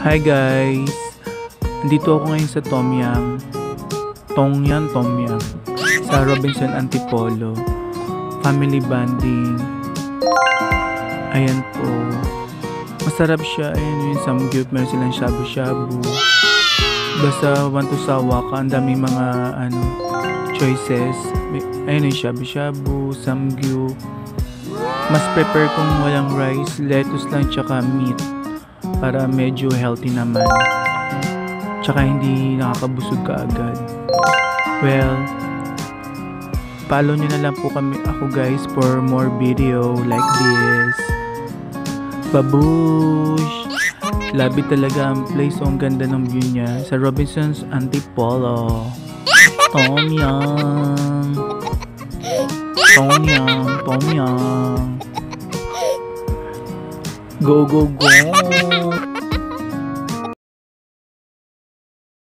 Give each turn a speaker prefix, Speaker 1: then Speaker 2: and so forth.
Speaker 1: Hi guys! Andito ako ngayon sa Tom Yum. Sa Robinson Antipolo. Family bonding. Ayan po. Masarap siya. Ayan yung samgyup. Meron silang shabu-shabu. Basta want to sawa ka. Ang daming mga choices. Ayan yung shabu-shabu, samgyup. Mas prepare kung walang rice, lettuce lang tsaka meat. Para medyo healthy naman. Tsaka hindi nakakabusog ka agad. Well, follow nyo na lang po ako guys for more video like this. Babush! Labi talaga ang place. So, ang ganda ng view niya. Sa Robinson's Antipolo. Tom Yum! Tom Yum! Tom Yum! Go, go, go!